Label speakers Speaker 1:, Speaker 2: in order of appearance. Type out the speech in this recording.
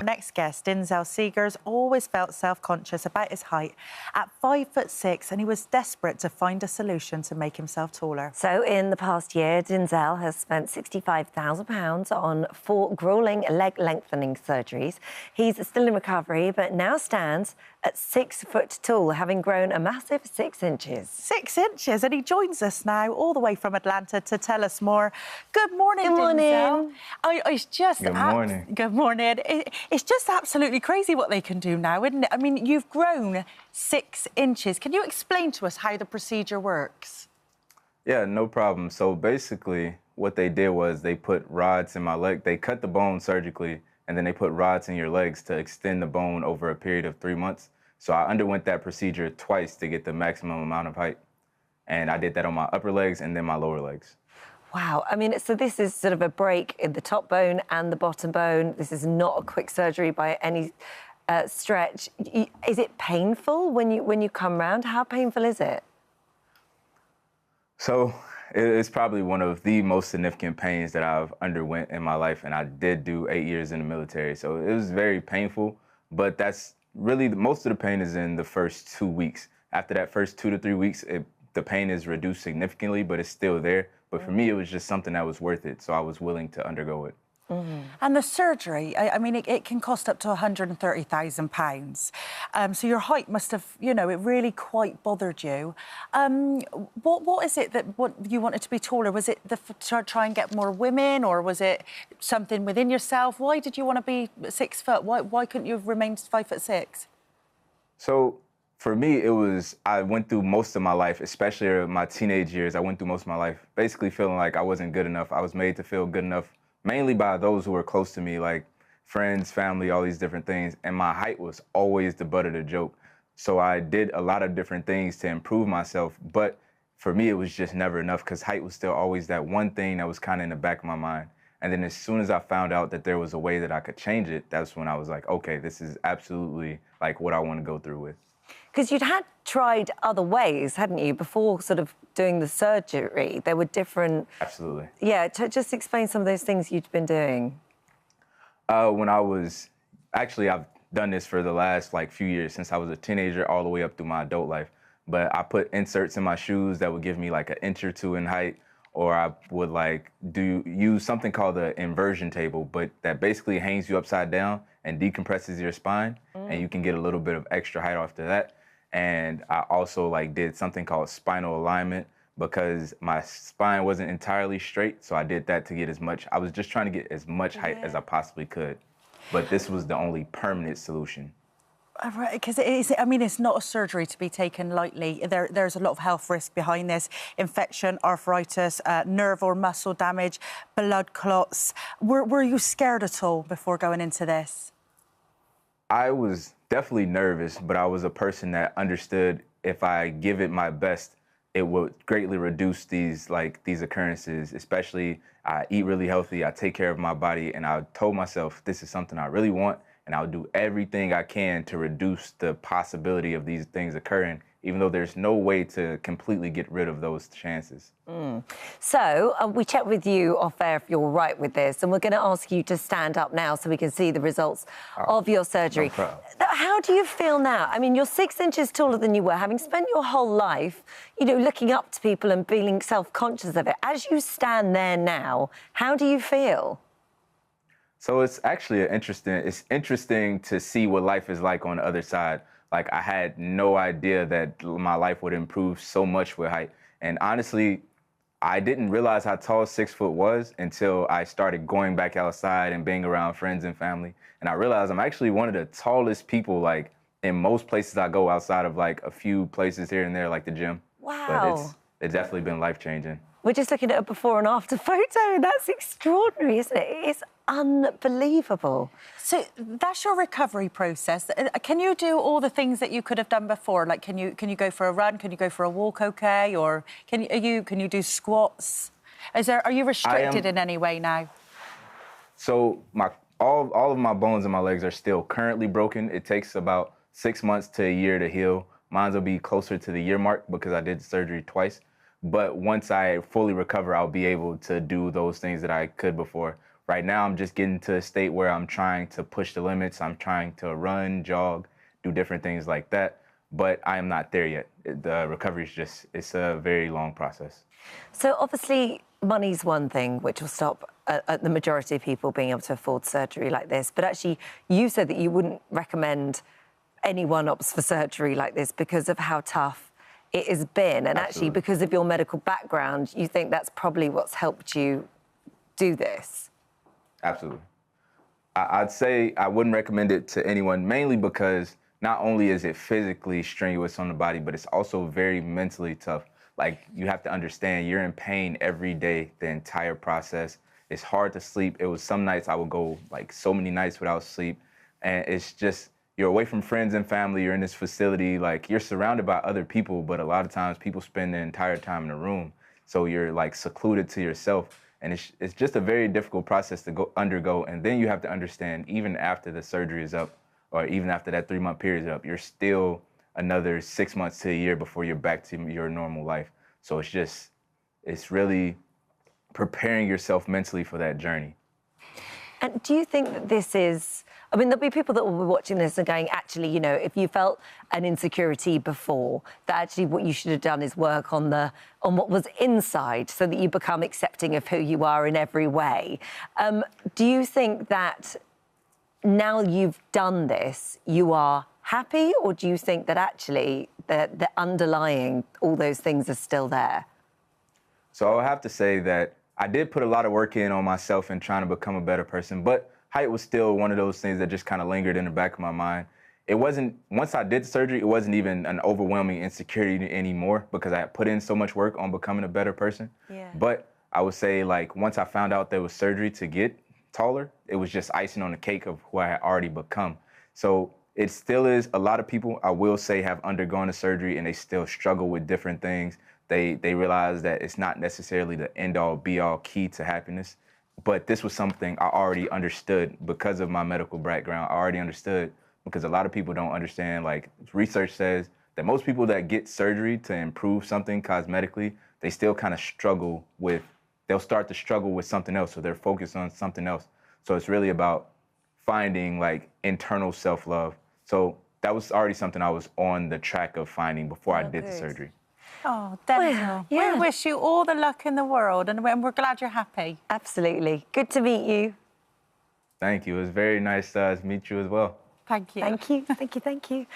Speaker 1: Our next guest, Dynzell Sigers, always felt self-conscious about his height at 5'6", and he was desperate to find a solution to make himself taller.
Speaker 2: So in the past year, Dynzell has spent £65,000 on 4 gruelling leg lengthening surgeries. He's still in recovery, but now stands at 6 foot tall, having grown a massive 6 inches.
Speaker 1: 6 inches, and he joins us now all the way from Atlanta to tell us more. Good morning,
Speaker 2: Good morning.
Speaker 1: Dynzell. It's just
Speaker 3: Good morning.
Speaker 1: Good morning. It's just absolutely crazy what they can do now, isn't it? I mean, you've grown 6 inches. Can you explain to us how the procedure works?
Speaker 3: Yeah, no problem. So basically, what they did was they put rods in my leg. They cut the bone surgically, and then they put rods in your legs to extend the bone over a period of 3 months. So I underwent that procedure twice to get the maximum amount of height. And I did that on my upper legs and then my lower legs.
Speaker 2: Wow. I mean, so this is sort of a break in the top bone and the bottom bone. This is not a quick surgery by any stretch. Is it painful when you come round? How painful is it?
Speaker 3: So it's probably one of the most significant pains that I've underwent in my life. And I did do 8 years in the military. So it was very painful, but that's really most of the pain is in the first 2 weeks. After that first 2 to 3 weeks, the pain is reduced significantly, but it's still there. But for me, it was just something that was worth it, so I was willing to undergo it.
Speaker 1: Mm-hmm. And the surgery, I mean, it can cost up to £130,000. So your height must have, it really quite bothered you. What is it that you wanted to be taller? Was it to try and get more women, or was it something within yourself? Why did you want to be 6 foot? Why couldn't you have remained 5'6"?
Speaker 3: So for me, I went through most of my life, especially my teenage years, I went through most of my life basically feeling like I wasn't good enough. I was made to feel good enough, mainly by those who were close to me, like friends, family, all these different things. And my height was always the butt of the joke. So I did a lot of different things to improve myself. But for me, it was just never enough because height was still always that one thing that was kind of in the back of my mind. And then as soon as I found out that there was a way that I could change it, that's when I was like, okay, this is absolutely like what I want to go through with.
Speaker 2: Because you'd had tried other ways, hadn't you, before sort of doing the surgery? There were different...
Speaker 3: Absolutely.
Speaker 2: Yeah, just explain some of those things you'd been doing.
Speaker 3: When I was... Actually, I've done this for the last, few years, since I was a teenager all the way up through my adult life. But I put inserts in my shoes that would give me, an inch or two in height, or I would, use something called the inversion table, but that basically hangs you upside down and decompresses your spine, and you can get a little bit of extra height after that. And I also did something called spinal alignment because my spine wasn't entirely straight. So I did that to get I was just trying to get as much height as I possibly could. But this was the only permanent solution.
Speaker 1: Right, because it's not a surgery to be taken lightly. There's a lot of health risk behind this: infection, arthritis, nerve or muscle damage, blood clots. Were you scared at all before going into this?
Speaker 3: I was definitely nervous, but I was a person that understood if I give it my best, it would greatly reduce these occurrences. Especially, I eat really healthy, I take care of my body, and I told myself this is something I really want, and I'll do everything I can to reduce the possibility of these things occurring, even though there's no way to completely get rid of those chances.
Speaker 2: So we checked with you off air if you're right with this, and we're going to ask you to stand up now so we can see the results of your surgery.
Speaker 3: No problem.
Speaker 2: How do you feel now? I mean, you're 6 inches taller than you were, having spent your whole life, looking up to people and feeling self-conscious of it. As you stand there now, how do you feel?
Speaker 3: So it's actually it's interesting to see what life is like on the other side. I had no idea that my life would improve so much with height. And honestly, I didn't realize how tall 6 foot was until I started going back outside and being around friends and family. And I realized I'm actually one of the tallest people, in most places I go outside of, a few places here and there, like the gym.
Speaker 2: Wow.
Speaker 3: But it's definitely been life-changing.
Speaker 2: We're just looking at a before and after photo. That's extraordinary, isn't it? It's unbelievable.
Speaker 1: So that's your recovery process. Can you do all the things that you could have done before? Can you go for a run? Can you go for a walk? Okay, or can you do squats? Are you restricted in any way now?
Speaker 3: So all of my bones in my legs are still currently broken. It takes about 6 months to a year to heal. Mine will be closer to the year mark because I did the surgery twice. But once I fully recover, I'll be able to do those things that I could before. right now I'm just getting to a state where I'm trying to push the limits. I'm trying to run, jog, do different things like that. But I am not there yet. The recovery is just, it's a very long process.
Speaker 2: So obviously, money's one thing which will stop the majority of people being able to afford surgery like this. But actually, you said that you wouldn't recommend anyone opts for surgery like this because of how tough it has been. And actually, because of your medical background, you think that's probably what's helped you do this.
Speaker 3: Absolutely. I'd say I wouldn't recommend it to anyone, mainly because not only is it physically strenuous on the body, but it's also very mentally tough. Like, you have to understand you're in pain every day, the entire process. It's hard to sleep. It was some nights I would go like so many nights without sleep. And it's just, you're away from friends and family. You're in this facility, like you're surrounded by other people, but a lot of times people spend the entire time in the room. So you're like secluded to yourself. And it's just a very difficult process to undergo. And then you have to understand, even after the surgery is up, or even after that 3-month period is up, you're still another 6 months to a year before you're back to your normal life. So it's really preparing yourself mentally for that journey.
Speaker 2: And do you think that this is, I mean, there'll be people that will be watching this and going, actually, you know, if you felt an insecurity before, that actually what you should have done is work on what was inside so that you become accepting of who you are in every way. Do you think that now you've done this, you are happy, or do you think that actually the underlying all those things are still there?
Speaker 3: So I'll have to say that I did put a lot of work in on myself and trying to become a better person, but height was still one of those things that just kind of lingered in the back of my mind. It wasn't, once I did surgery, it wasn't even an overwhelming insecurity anymore because I had put in so much work on becoming a better person.
Speaker 2: Yeah.
Speaker 3: But I would say, like, once I found out there was surgery to get taller, it was just icing on the cake of who I had already become. So it still is, a lot of people, I will say, have undergone a surgery and they still struggle with different things. They realize that it's not necessarily the end-all, be-all key to happiness. But this was something I already understood because of my medical background. I already understood because a lot of people don't understand. Like, research says that most people that get surgery to improve something cosmetically, they still kind of struggle with, they'll start to struggle with something else. So they're focused on something else. So it's really about finding like internal self-love. So that was already something I was on the track of finding before I did the surgery.
Speaker 1: Oh, Dynzell, we wish you all the luck in the world, and we're glad you're happy.
Speaker 2: Absolutely. Good to meet you.
Speaker 3: Thank you. It was very nice to meet you as well.
Speaker 1: Thank you.
Speaker 2: Thank you. Thank you. Thank you.